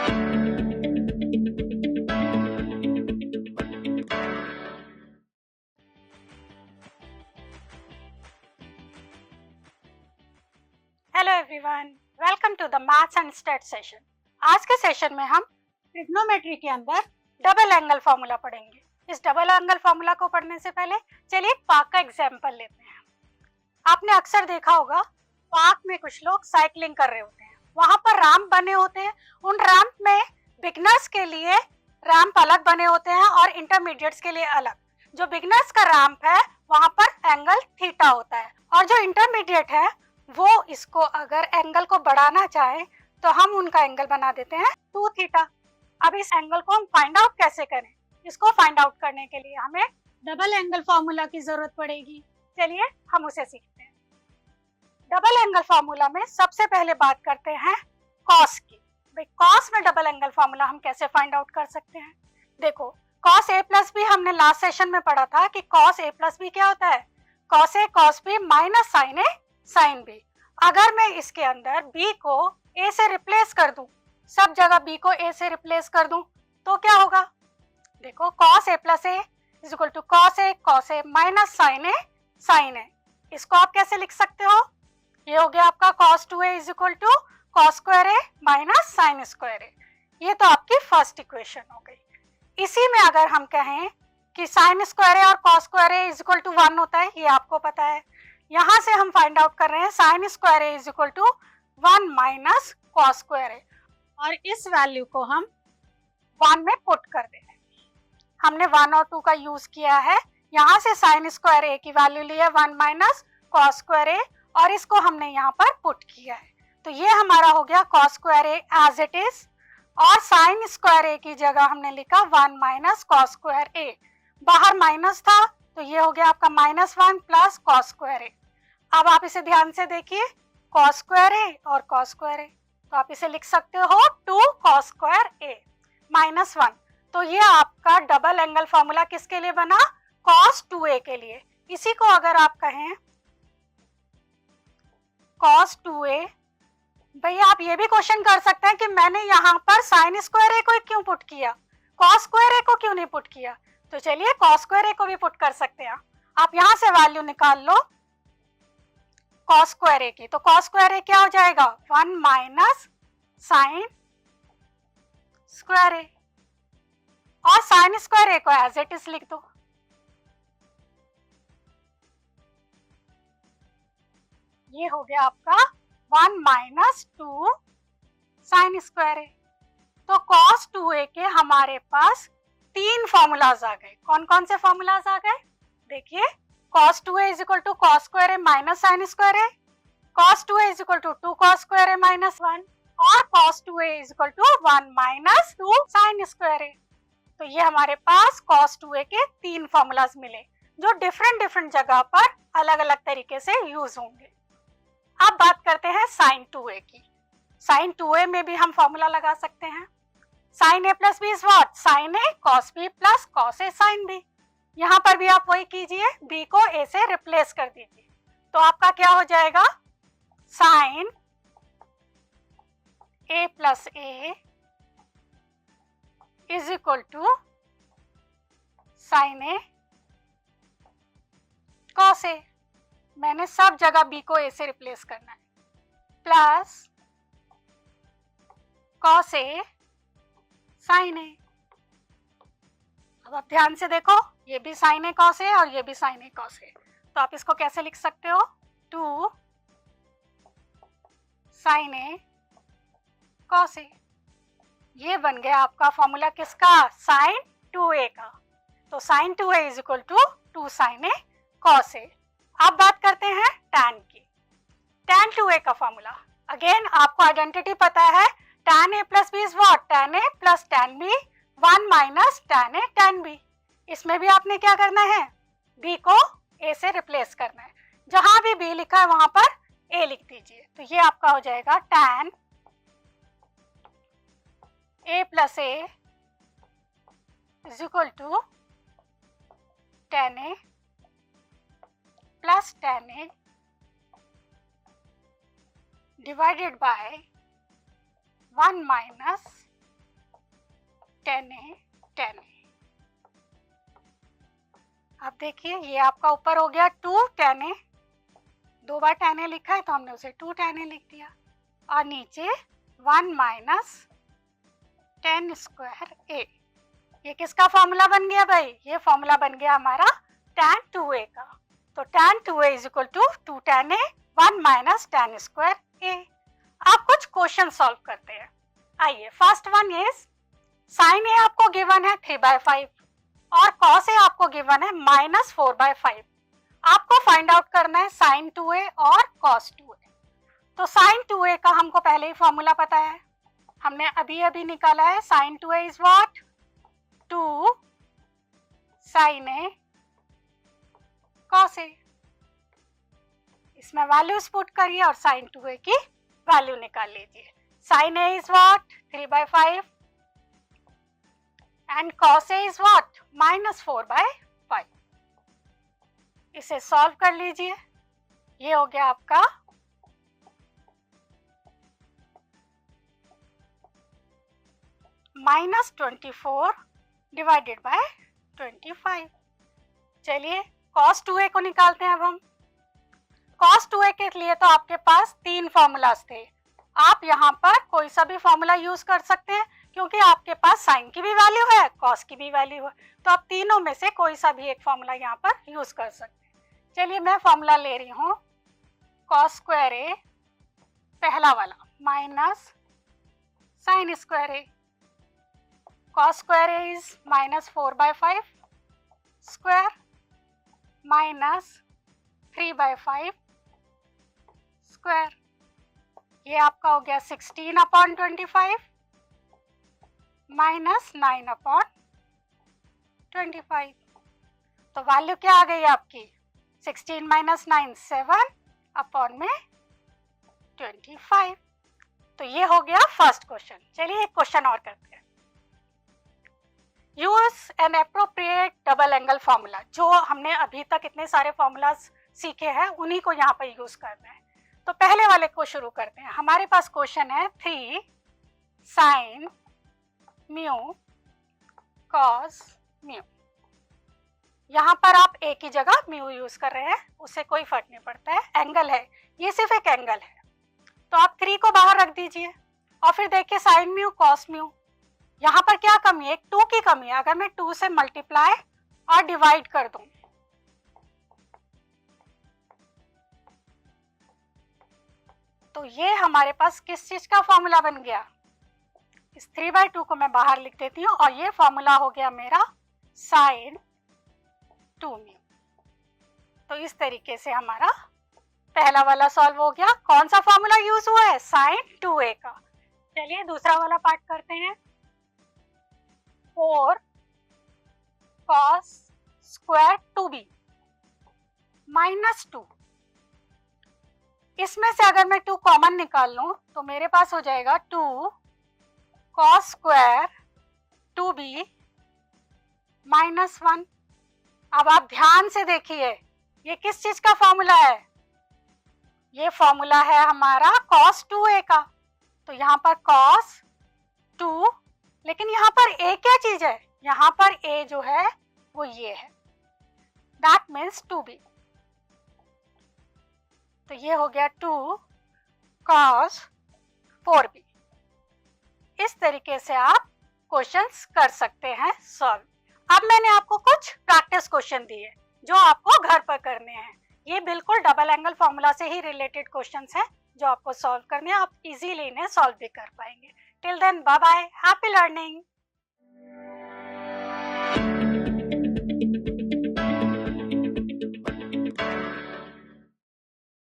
Hello everyone, welcome to the maths and stat session. आज के session में हम ट्रिग्नोमेट्री के अंदर डबल एंगल फार्मूला पढ़ेंगे। इस डबल एंगल फार्मूला को पढ़ने से पहले चलिए एक पार्क का एग्जांपल लेते हैं। आपने अक्सर देखा होगा पार्क में कुछ लोग साइकिलिंग कर रहे होते हैं, वहां पर रैंप बने होते हैं। उन रैंप में बिगनर्स के लिए रैंप अलग बने होते हैं और इंटरमीडिएट्स के लिए अलग। जो बिगनर्स का रैंप है वहां पर एंगल थीटा होता है और जो इंटरमीडिएट है वो इसको अगर एंगल को बढ़ाना चाहे तो हम उनका एंगल बना देते हैं 2 थीटा। अब इस एंगल को हम फाइंड आउट कैसे करें? इसको फाइंड आउट करने के लिए हमें डबल एंगल फार्मूला की जरूरत पड़ेगी। चलिए हम उसे सीखते हैं। डबल एंगल फार्मूला में सबसे पहले बात करते हैं कॉस की। भाई कॉस में डबल एंगल फार्मूला हम कैसे फाइंड आउट कर सकते हैं? देखो कॉस ए प्लस बी हमने लास्ट सेशन में पढ़ा था कि कॉस ए प्लस बी क्या होता है? Cos A cos B minus sine a sine B. अगर मैं इसके अंदर b को a से रिप्लेस कर दूं, सब जगह b को a से रिप्लेस कर दूं तो क्या होगा? देखो cos a plus a is equal to cos a minus sine a sine a. इसको आप कैसे लिख सकते हो? ये हो गया आपका cos 2a is equal to cos square a minus sine square a। ये तो आपकी फर्स्ट इक्वेशन हो गई। इसी में अगर हम कहें कि साइन स्क्वायर a और cos square a is equal to 1 होता है, ये आपको पता है। यहां से हम फाइंड आउट कर रहे हैं sine square a is equal to 1 minus cos square a और इस वैल्यू को हम 1 में पुट कर दे रहे हैं। हमने 1 और 2 का यूज किया है। यहां से साइन स्क्वायर ए की वैल्यू ली है 1 माइनस कॉस स्क्वायर ए और इसको हमने यहाँ पर पुट किया है। तो ये हमारा हो गया cos square a as it is और साइन स्क्वायर ए की जगह हमने लिखा 1 माइनस कॉस स्क्वायर ए। बाहर माइनस था तो ये हो गया आपका -1 प्लस कॉस स्क्वायर ए। अब आप इसे ध्यान से देखिए, कॉस स्क्वायर ए और कॉस स्क्वायर ए, तो आप इसे लिख सकते हो 2 कॉस स्क्वायर ए -1। तो ये आपका डबल एंगल फार्मूला किसके लिए बना? कॉस 2a के लिए। इसी को अगर आप कहें कॉस 2a, भैया आप ये भी क्वेश्चन कर सकते हैं कि मैंने यहाँ पर साइन स्क्वायर ए को क्यों पुट किया, कॉस स्क्वायर ए को क्यों नहीं पुट किया? तो चलिए कॉस स्क्वायर ए को भी पुट कर सकते हैं। आप यहाँ से वैल्यू निकाल लो कॉस स्क्वायर ए की, तो कॉस स्क्वायर ए क्या हो जाएगा? 1 माइनस साइन स्क्वायर ए और साइन स्क्वायर ए को एज इट इज लिख दो। ये हो गया आपका 1 माइनस 2 साइन स्क्वायर ए। तो कॉस 2a के हमारे पास 3 फॉर्मूलाज आ गए। कौन कौन से फॉर्मूलाज आ गए? देखिए cos 2a is equal to cos square a minus sine square a, cos 2a is equal to 2 cos square a minus 1 और cos 2a is equal to 1 minus 2 sine square a. तो ये हमारे पास cos 2a के 3 formulas मिले जो different जगह पर अलग अलग तरीके से यूज होंगे। अब बात करते हैं sin 2a की। sin 2a में भी हम फॉर्मूला लगा सकते हैं। sin a plus b is what? sin a cos b plus cos a sin b। यहाँ पर भी आप वही कीजिए, b को a से रिप्लेस कर दीजिए तो आपका क्या हो जाएगा? Sine a plus a is equal to sine a cos a। मैंने सब जगह b को a से रिप्लेस करना है, plus cos a sine a। अब आप ध्यान से देखो, ये भी साइन ए कॉस है और ये भी साइन ए कॉस है, तो आप इसको कैसे लिख सकते हो? 2 साइन ए कॉस ए। ये बन गया आपका फॉर्मूला किसका? साइन 2a का। तो sine 2a is equal to 2 sine a cos a. अब बात करते हैं tan की। tan 2a का फॉर्मूला, अगेन आपको आइडेंटिटी पता है, tan a plus b is what? tan a plus tan b 1 minus tan a tan b। इसमें भी आपने क्या करना है? b को a से रिप्लेस करना है। जहां भी b लिखा है वहां पर a लिख दीजिए। तो ये आपका हो जाएगा tan a plus a is equal to tan a plus tan a divided by 1 minus 10a 10a। अब देखिए ये आपका ऊपर हो गया 2 10a, 2 बार 10a लिखा है तो हमने उसे 2 10a लिख दिया, और नीचे 1 माइनस 10 स्क्वायर a। ये किसका फॉर्मूला बन गया भाई? ये फॉर्मूला बन गया हमारा tan 2a का। तो tan 2a is equal to 2 tan a 1 minus 10 square a। आप कुछ क्वेश्चन सॉल्व करते हैं। आइए, first one is sin a आपको गिवन है 3/5 और cos a आपको गिवन है -4/5। आपको फाइंड आउट करना है sin 2a और cos 2a। तो sin 2a का हमको पहले ही फॉर्मूला पता है, हमने अभी अभी निकाला है। sin 2a is what? 2 sin a cos a। इसमें वैल्यूज पुट करिए और sin 2a की वैल्यू निकाल लीजिए। sin a is what? 3/5 and cos a is what? -4/5। इसे सॉल्व कर लीजिए। ये हो गया आपका -24 डिवाइडेड बाय 25। चलिए cos 2a को निकालते हैं अब हम। cos 2a के लिए तो आपके पास 3 फॉर्मूलाज थे। आप यहाँ पर कोई सा भी फॉर्मूला यूज कर सकते हैं क्योंकि आपके पास साइन की भी वैल्यू है, cos की भी वैल्यू है, तो आप तीनों में से कोई सा भी एक फॉर्मूला यहाँ पर यूज कर सकते हैं। चलिए मैं फॉर्मूला ले रही हूँ cos स्क्वायर a पहला वाला minus sine square a। cos square a is -4/5 square minus 3/5 square। ये आपका हो गया 16/25 माइनस 9/25। तो वैल्यू क्या आ गई आपकी? 16 माइनस 9 7/25। तो ये हो गया फर्स्ट क्वेश्चन। चलिए एक क्वेश्चन और करते हैं। Use N appropriate double angle formula. जो हमने अभी तक इतने सारे फॉर्मूलाज सीखे हैं उन्हीं को यहाँ पर यूज करना है। तो पहले वाले को शुरू करते हैं। हमारे पास क्वेश्चन है 3 sin म्यू cos म्यू। यहाँ पर आप एक ही जगह म्यू यूज कर रहे हैं, उससे कोई फर्क नहीं पड़ता है, एंगल है, ये सिर्फ एक एंगल है। तो आप 3 को बाहर रख दीजिए और फिर देखिए sin म्यू cos म्यू। यहाँ पर क्या कमी है? एक 2 की कमी है। अगर मैं 2 से मल्टीप्लाई और डिवाइड कर दूं तो ये हमारे पास किस चीज का फॉर्मूला बन गया? इस 3/2 को मैं बाहर लिख देती हूँ और ये फॉर्मूला हो गया मेरा sin 2 म्यू। तो इस तरीके से हमारा पहला वाला सॉल्व हो गया। कौन सा फॉर्मूला यूज हुआ है? sin 2a का। चलिए दूसरा वाला पार्ट करते हैं। 4 cos स्क्वायर 2b -2। इसमें से अगर मैं 2 कॉमन निकाल लूं तो मेरे पास हो जाएगा 2 cos स्क्वायर 2b -1। अब आप ध्यान से देखिए ये किस चीज का फॉर्मूला है? ये फॉर्मूला है हमारा cos 2a का। तो यहाँ पर cos 2, लेकिन यहाँ पर a क्या चीज है? यहाँ पर a जो है वो ये है, दैट मीन्स 2b। तो ये हो गया 2 cos 4b। इस तरीके से आप क्वेश्चंस कर सकते हैं सॉल्व। अब मैंने आपको कुछ प्रैक्टिस क्वेश्चन दिए जो आपको घर पर करने हैं। ये बिल्कुल डबल एंगल फॉर्मूला से ही रिलेटेड क्वेश्चंस हैं जो आपको सॉल्व करने हैं। आप इजीली इन्हें सॉल्व भी कर पाएंगे। Till then bye bye, happy learning.